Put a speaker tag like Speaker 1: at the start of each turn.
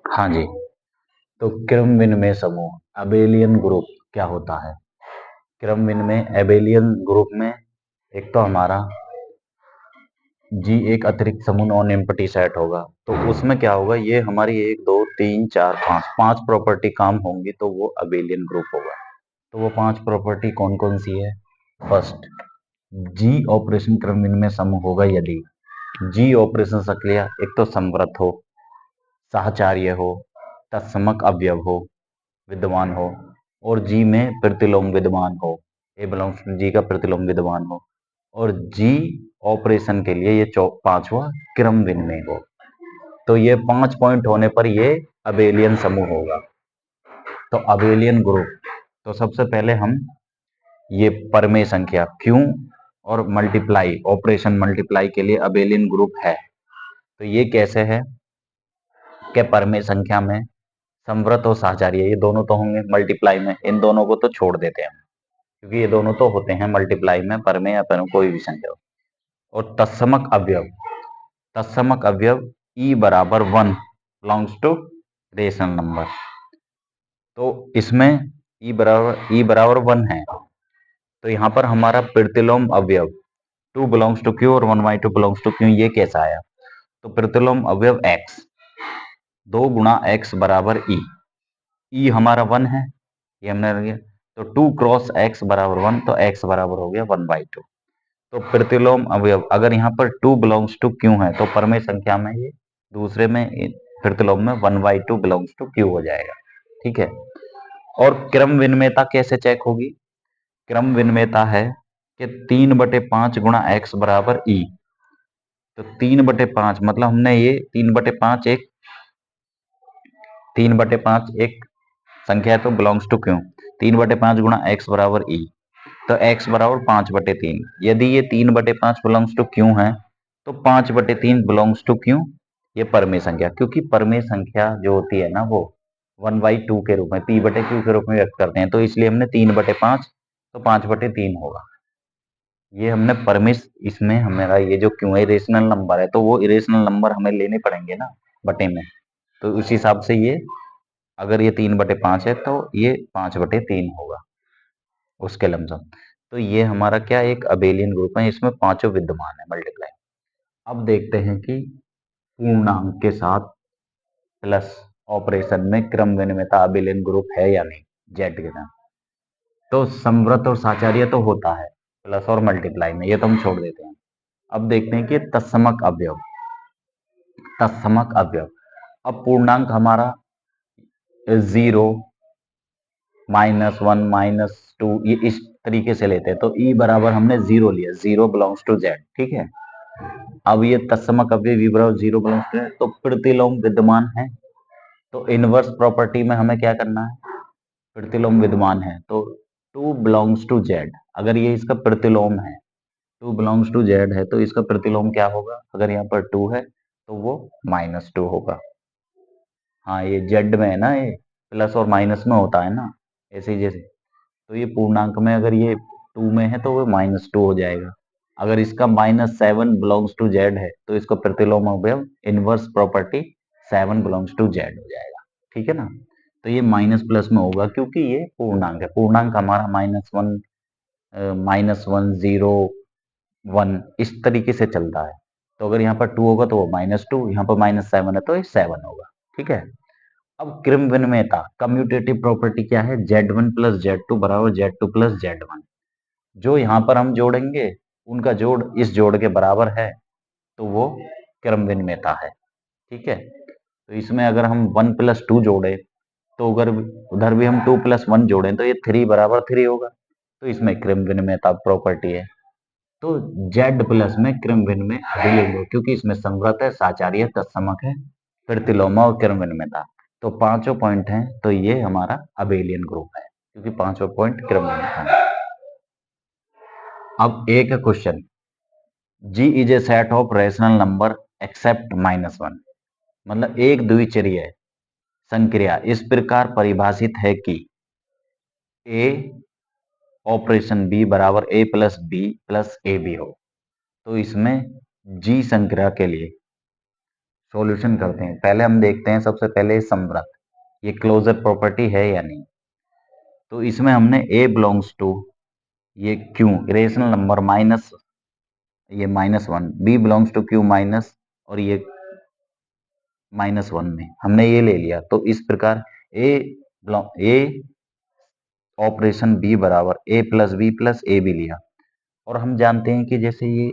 Speaker 1: हाँ जी। तो क्रम विनिमय समूह अबेलियन ग्रुप क्या होता है? क्रम विनिमय एबेलियन ग्रुप में एक तो हमारा जी एक अतिरिक्त समूह नॉन एम्प्टी सेट होगा, तो उसमें क्या होगा, ये हमारी एक दो तीन चार पांच पांच प्रॉपर्टी काम होंगी, तो वो अबेलियन ग्रुप होगा। तो वो पांच प्रॉपर्टी कौन कौन सी है? फर्स्ट, जी ऑपरेशन क्रम विनिमय समूह होगा यदि जी ऑपरेशन सक्रिय एक तो संवृत हो, साहचर्य हो, तत्समक अवयव हो, विद्यमान हो, और जी में प्रतिलोम विद्यमान हो, ए बिलोंग्स टू जी का प्रतिलोम विद्यमान हो, और जी ऑपरेशन के लिए ये पांचवा क्रम विनिमय हो। तो ये 5 पॉइंट होने पर ये अबेलियन समूह होगा। तो अबेलियन ग्रुप, तो सबसे पहले हम ये परमेय संख्या क्यों और मल्टीप्लाई ऑपरेशन मल्टीप्लाई के लिए अबेलियन ग्रुप है। तो ये कैसे है कि परमेय संख्या में संवृत और साहचर्य ये दोनों तो होंगे, मल्टीप्लाई में इन दोनों को तो छोड़ देते हैं क्योंकि ये दोनों तो होते हैं मल्टीप्लाई में, परमेय या परमेय कोई भी संख्या हो। और तत्समक अवयव ई बराबर 1 बिलोंग्स टू रेशनल नंबर। तो इसमें ई बराबर 1 है, तो यहाँ पर हमारा प्रतिलोम अवयव 2 बिलोंग्स टू क्यू और 1/2 बिलोंग्स टू क्यू, ये कैसा आया? तो प्रतिलोम अवयव x 2 गुणा x बराबर ई हमारा 1 है, ये हमने रख दिया। तो 2 क्रॉस x बराबर 1, तो x बराबर हो गया 1/2। तो प्रतिलोम अवयव अगर यहाँ पर 2 बिलोंग्स टू क्यू है, तो परमेय संख्या में ये दूसरे में प्रतिलोम में 1/2 बिलोंग्स टू क्यू हो जाएगा। ठीक है। और क्रम विनिमयता कैसे चेक होगी? क्रम विनिमयता है कि 3/5 गुणा x बराबर ई। तो 3/5 मतलब हमने ये 3/5 एक संख्या है तो बिलोंग्स टू क्यू, 3/5 गुणा x बराबर ई, तो x बराबर 5/3। यदि ये 3/5 बिलोंग्स टू क्यू है, तो 5/3 बिलोंग्स टू क्यू, ये परमेय संख्या, क्योंकि परमेय संख्या जो होती है ना वो 1/2 के रूप में p/q के रूप में व्यक्त करते हैं, तो इसलिए हमने 3/5, तो 5/3 होगा। ये हमने परमेय, इसमें हमारा ये जो क्यों है इरेशनल नंबर है, तो वो इरेशनल नंबर हमें लेने पड़ेंगे ना बटे में, तो उस हिसाब से ये अगर ये 3/5 है तो ये 5/3 होगा उसके लमसम। तो ये हमारा क्या एक अबेलियन ग्रुप है, इसमें पांचों विद्यमान है मल्टीप्लाई। अब देखते हैं कि पूर्णांक के साथ प्लस ऑपरेशन में क्रम विनिमयता अबेलियन ग्रुप है या नहीं, जेड के साथ। तो समवृत और साचार्य तो होता है प्लस और मल्टीप्लाई में, ये तो हम छोड़ देते हैं। अब देखते हैं कि तत्समक अवयव। अब पूर्णांक हमारा 0, -1, -2, ये इस तरीके से लेते हैं। तो ई बराबर हमने 0 लिया, 0 बिलोंग्स टू जेड। ठीक है। अब ये तत्समक अवयव ई बराबर 0 बिलोंग्स टू, तो प्रतिलोम विद्यमान है, तो इनवर्स प्रॉपर्टी में हमें क्या करना है? प्रतिलोम विद्यमान है, तो 2 बिलोंग्स टू जेड, अगर ये इसका प्रतिलोम है, 2 बिलोंग्स टू जेड है, तो इसका प्रतिलोम क्या होगा? अगर यहाँ पर 2 है तो वो -2 होगा। हाँ, ये जेड में है ना, ये प्लस और माइनस में होता है ना, ऐसे ही जैसे। तो ये पूर्णांक में अगर ये 2 में है तो वो -2 हो जाएगा। अगर इसका -7 बिलोंग्स टू जेड है, तो इसका प्रतिलोम अवयव inverse property 7 belongs to Z हो जाएगा। ठीक है ना। तो ये माइनस प्लस में होगा क्योंकि ये पूर्णांक है, पूर्णांक हमारा -1, -1, 0, 1 इस तरीके से चलता है। तो अगर यहाँ पर 2 होगा तो वो -2, यहाँ पर -7 है तो ये 7 होगा। ठीक है। अब क्रम विनिमयता कम्यूटेटिव प्रॉपर्टी क्या है? Z1 प्लस Z2 बराबर Z2 प्लस Z1। जो यहाँ पर हम जोड़ेंगे उनका जोड़ इस जोड़ के बराबर है, तो वो क्रम विनिमयता है। ठीक है। तो इसमें अगर हम 1 प्लस 2 जोड़े, तो अगर उधर भी हम 2 प्लस 1 जोड़े तो ये 3 बराबर 3 होगा, तो इसमें क्रम विनिमयता प्रॉपर्टी है। तो Z प्लस में क्रम विनिमय अभिलेख हो, क्योंकि इसमें संवृत है, साचार्य, तत्समक है, प्रतिलोमा और क्रम विनिमयता। तो पांचों पॉइंट हैं, तो ये हमारा अबेलियन ग्रुप है क्योंकि पांचों पॉइंट क्रम विनिमयता है। अब एक question, G is a set of rational number except -1, मतलब एक द्विचरीय संक्रिया इस प्रकार परिभाषित है कि A ऑपरेशन B बराबर A plus B plus AB हो। तो इसमें G संक्रिया के लिए सॉल्यूशन करते हैं। पहले हम देखते हैं सबसे पहले समवर्त, ये क्लोजर प्रॉपर्टी है या नहीं। तो इसमें हमने a बिलोंग्स टू ये q इरेशनल नंबर माइनस ये -1, b belongs to q minus और ये -1 में हमने ये ले लिया। तो इस प्रकार a ऑपरेशन b बराबर a प्लस बी प्लस ए भी लिया। और हम जानते हैं कि जैसे ये